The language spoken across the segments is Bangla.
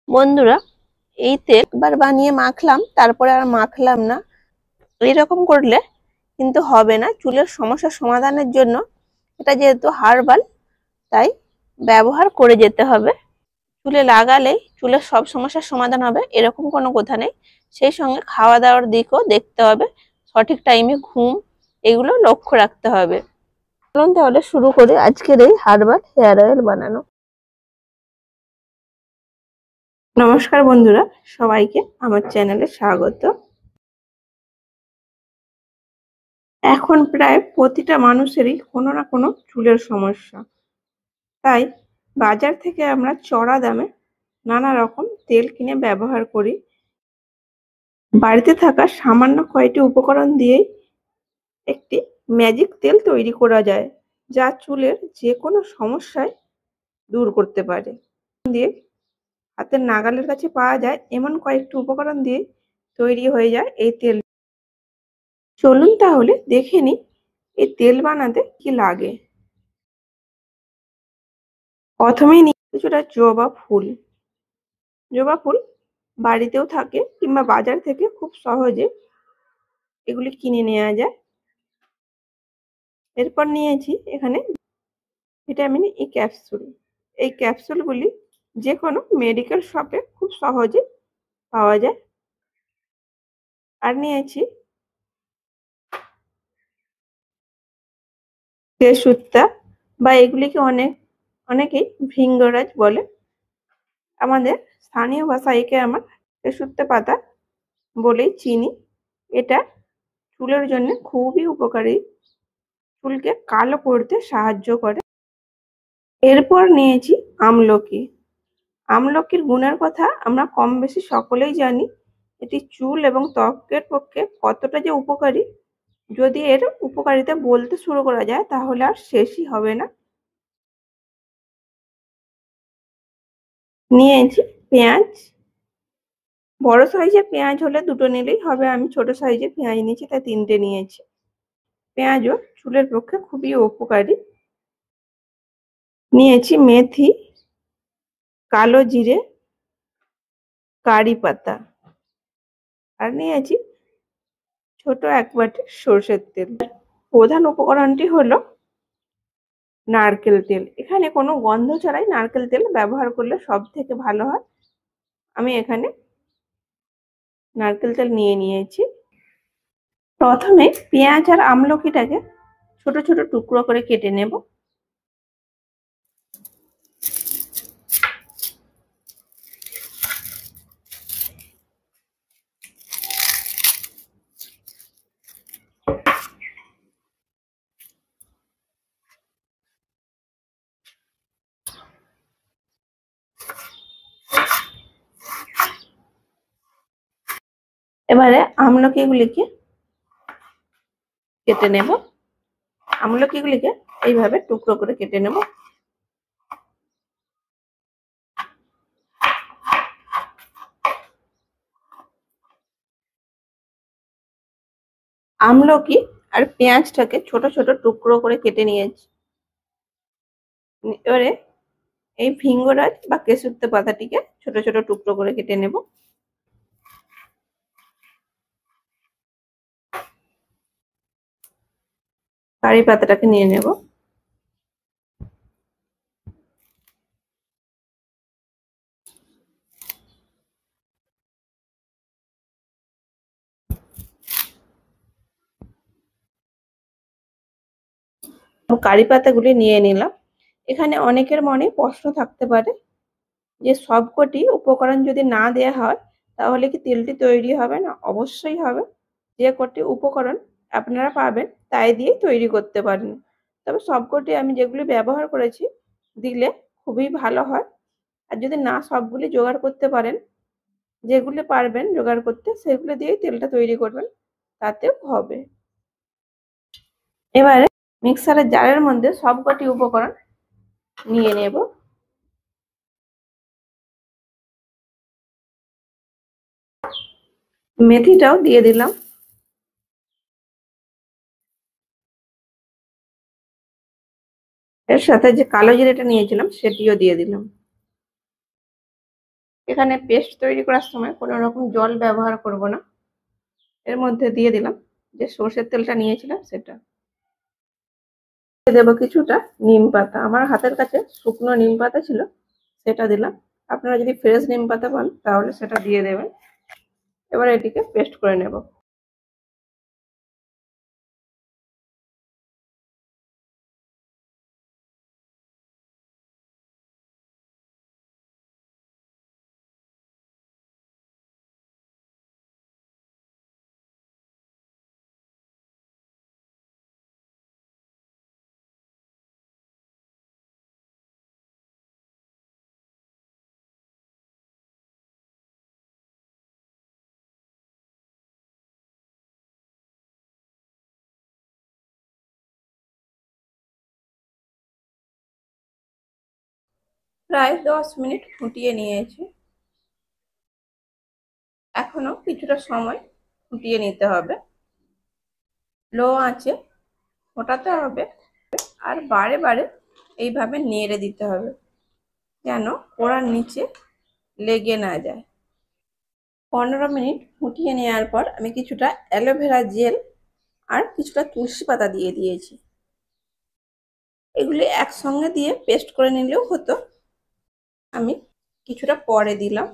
বন্ধুরা, এই তেল একবার বানিয়ে মাখলাম, তারপরে আর মাখলাম না। এরকম করলে কিন্তু হবে না। চুলের সমস্যার সমাধানের জন্য এটা যেহেতু হার্বাল, তাই ব্যবহার করে যেতে হবে। চুলে লাগালেই চুলের সব সমস্যার সমাধান হবে এরকম কোনো কথা নেই। সেই সঙ্গে খাওয়া দাওয়ার দিকও দেখতে হবে, সঠিক টাইমে ঘুম, এগুলো লক্ষ্য রাখতে হবে। চলুন তাহলে শুরু করি আজকের এই হার্বাল হেয়ার অয়েল বানানো। নমস্কার বন্ধুরা, সবাইকে আমার চ্যানেলে স্বাগত। এখন প্রায় প্রতিটা মানুষেরই কোনো না কোনো চুলের সমস্যা। তাই বাজার থেকে আমরা চড়া দামে নানা রকম তেল কিনে ব্যবহার করি। বাড়িতে থাকা সামান্য কয়েকটি উপকরণ দিয়েই একটি ম্যাজিক তেল তৈরি করা যায়, যা চুলের যে কোনো সমস্যায় দূর করতে পারে। দিয়ে হাতের নাগালের কাছে পাওয়া যায় এমন কয়েকটি উপকরণ দিয়ে তৈরি হয়ে যায় এই তেল। চলুন তাহলে দেখে নিই এই তেল বানাতে কি লাগে। প্রথমেই নিই কিছুটা জবা ফুল। জবা ফুল বাড়িতেও থাকে কিংবা বাজার থেকে খুব সহজে এগুলি কিনে নেওয়া যায়। এরপর নিয়েছি এখানে ভিটামিন ই ক্যাপসুল। এই ক্যাপসুলগুলি যে কোনো মেডিকেল শপে খুব সহজে পাওয়া যায়। আর নিয়েছি তেজসুত্তা, বা এগুলিকে অনেকেই ভৃঙ্গরাজ বলে। আমাদের স্থানীয় ভাষায় একে আমরা তেজসুত্তা পাতা বলেই চিনি। এটা চুলের জন্য খুবই উপকারী, চুলকে কালো করতে সাহায্য করে। এরপর নিয়েছি আমলকি। আমলকির গুণের কথা আমরা কম বেশি সকলেই জানি। এটি চুল এবং ত্বকের পক্ষে কতটা যে উপকারী, যদি এর উপকারিতা বলতে শুরু করা যায় তাহলে আর শেষই হবে না। নিয়েছি পেঁয়াজ। বড় সাইজের পেঁয়াজ হলে দুটো নিলেই হবে, আমি ছোট সাইজের পেঁয়াজ নিয়েছি তাই তিনটে নিয়েছি। পেঁয়াজও চুলের পক্ষে খুবই উপকারী। নিয়েছি মেথি, কালো জিরে, কারি পাতা। আর নিয়েছি ছোট এক বাটি সর্ষের তেল। প্রধান উপকরণটি হলো নারকেল তেল। এখানে কোনো গন্ধ ছাড়াই নারকেল তেল ব্যবহার করলে সব থেকে ভালো হয়। আমি এখানে নারকেল তেল নিয়ে নিয়েছি। প্রথমে পেঁয়াজ আর আমলকিটাকে ছোট ছোট টুকরো করে কেটে নেব। এবারে আমলকিগুলিকে কেটে নেব। আমলকিগুলিকে এইভাবে টুকরো করে কেটে নেব। আমলকি আর পেঁয়াজটাকে ছোট ছোট টুকরো করে কেটে নিয়েছি। এবারে এই ভৃঙ্গরাজ বা কেশুত্তা পাতাটিকে ছোট ছোট টুকরো করে কেটে নেব। কারি পাতাটাকে নিয়ে নেব। কারি পাতাগুলি নিয়ে নিলাম। এখানে অনেকের মনে প্রশ্ন থাকতে পারে যে সবকটি উপকরণ যদি না দেয়া হয় তাহলে কি তেলটি তৈরি হবে না? অবশ্যই হবে। যে কটি উপকরণ আপনারা পাবেন তাই দিয়ে তৈরি করতে পারেন। তবে সবকটি আমি যেগুলি ব্যবহার করেছি দিলে খুবই ভালো হয়। আর যদি না সবগুলি জোগাড় করতে পারেন, যেগুলি পারবেন জোগাড় করতে সেগুলো দিয়েই তেলটা তৈরি করবেন, তাতেও হবে। এবারে মিক্সারের জারের মধ্যে সবকটি উপকরণ নিয়ে নেব। মেথিটাও দিয়ে দিলাম। এর সাথে যে কালো জিরেটা নিয়েছিলাম সেটিও দিয়ে দিলাম। এখানে পেস্ট তৈরি করার সময় কোনো রকম জল ব্যবহার করব না। এর মধ্যে দিয়ে দিলাম যে সর্ষের তেলটা নিয়েছিলাম সেটা। দেবো কিছুটা নিম পাতা, আমার হাতের কাছে শুকনো নিম পাতা ছিল সেটা দিলাম। আপনারা যদি ফ্রেশ নিম পাতা পান তাহলে সেটা দিয়ে দেবেন। এবার এটিকে পেস্ট করে নেব। প্রায় 10 মিনিট ফুটিয়ে নিয়েছি। এখনো কিছুটা সময় ফুটিয়ে নিতে হবে। লো আঁচে ফোটাতে হবে আর বারে বারে এইভাবে নেড়ে দিতে হবে যেন কড়ার নিচে লেগে না যায়। 15 মিনিট ফুটিয়ে নেওয়ার পর আমি কিছুটা অ্যালোভেরা জেল আর কিছুটা তুলসী পাতা দিয়ে দিয়েছি। এগুলি একসঙ্গে দিয়ে পেস্ট করে নিলেও হতো, আমি কিছুটা পরে দিলাম।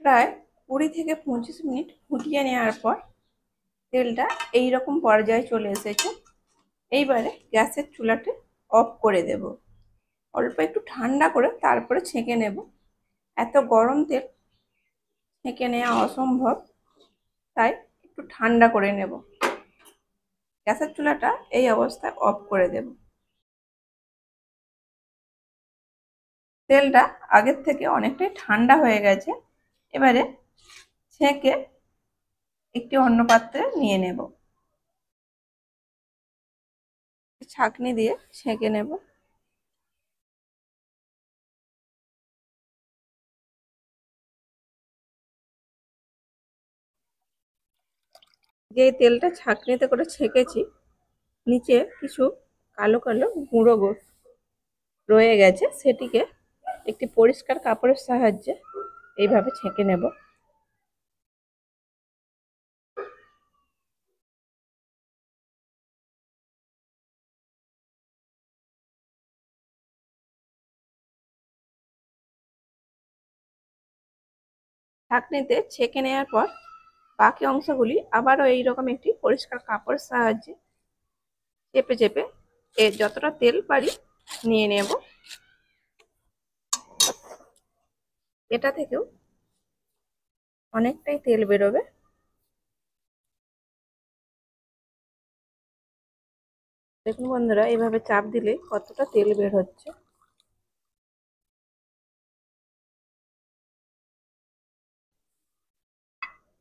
প্রায় 20 থেকে 25 মিনিট ফুটিয়ে নেওয়ার পর তেলটা এইরকম পর্যায়ে চলে এসেছে। এইবারে গ্যাসের চুলাটা অফ করে দেব। অল্প একটু ঠান্ডা করে তারপরে ছেঁকে নেব। এত গরম তেল ছেঁকে নেওয়া অসম্ভব, তাই একটু ঠান্ডা করে নেব। গ্যাসের চুলাটা এই অবস্থায় অফ করে দেব। তেলটা আগের থেকে অনেকটাই ঠান্ডা হয়ে গেছে। এবারে ছেঁকে একটি অন্য পাত্রে নিয়ে নেব। ছাঁকনি দিয়ে ছেঁকে নেব। যে তেলটা ছাঁকনিতে করে ছেঁকেছি নিচে কিছু কালো কালো গুঁড়ো রয়ে গেছে, সেটিকে একটি পরিষ্কার কাপড়ের সাহায্যে এইভাবে ছেঁকে নেব। ছাঁকনিতে ছেঁকে নেওয়ার পর বাকি অংশগুলি আবারও এইরকম একটি পরিষ্কার কাপড়ের সাহায্যে চেপে চেপে এর যতটা তেল পারি নিয়ে নেব। এটা থেকেও অনেকটাই তেল বেরোবে। দেখুন বন্ধুরা, এইভাবে চাপ দিলে কতটা তেল বের হচ্ছে।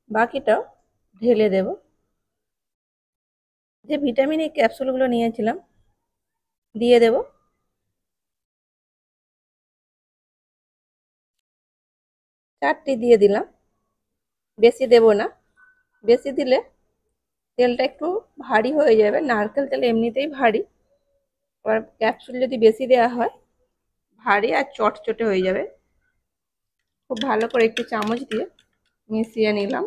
বাকিটাও ঢেলে দেব। যে ভিটামিন এই ক্যাপসুলগুলো নিয়েছিলাম দিয়ে দেব। 4টি দিয়ে দিলাম, বেশি দেব না। বেশি দিলে তেলটা একটু ভারী হয়ে যাবে, নারকেল তেল এমনিতেই ভারী, আবার ক্যাপসুল যদি বেশি দেওয়া হয় ভারী আর চটচটে হয়ে যাবে। খুব ভালো করে একটু চামচ দিয়ে মিশিয়ে নিলাম।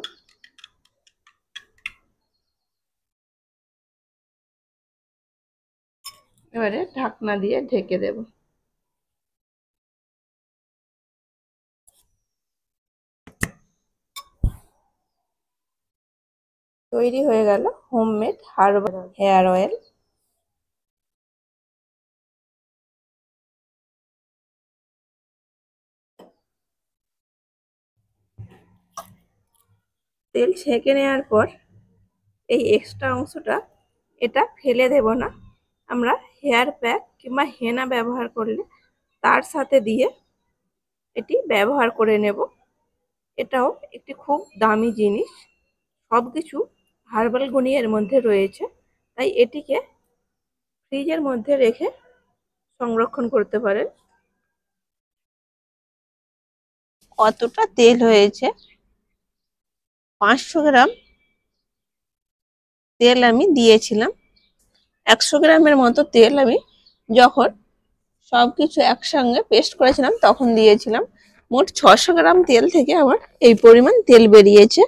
এবারে ঢাকনা দিয়ে ঢেকে দেব। তৈরি হয়ে গেল হোমমেড হার্বাল হেয়ার অয়েল। তেল ছেঁকে নেওয়ার পর এই এক্সট্রা অংশটা এটা ফেলে দেব না। আমরা হেয়ার প্যাক কিংবা হেনা ব্যবহার করলে তার সাথে দিয়ে এটি ব্যবহার করে নেব। এটাও একটি খুব দামি জিনিস। সব কিছু হার্বাল গুণই এর মধ্যে রয়েছে, তাই এটিকে ফ্রিজের মধ্যে রেখে সংরক্ষণ করতে পারেন। কতটা তেল হয়েছে, 500 গ্রাম তেল আমি দিয়েছিলাম। 100 গ্রামের মতো তেল আমি যখন সবকিছু একসঙ্গে পেস্ট করেছিলাম তখন দিয়েছিলাম। মোট 600 গ্রাম তেল থেকে আমার এই পরিমাণ তেল বেরিয়েছে।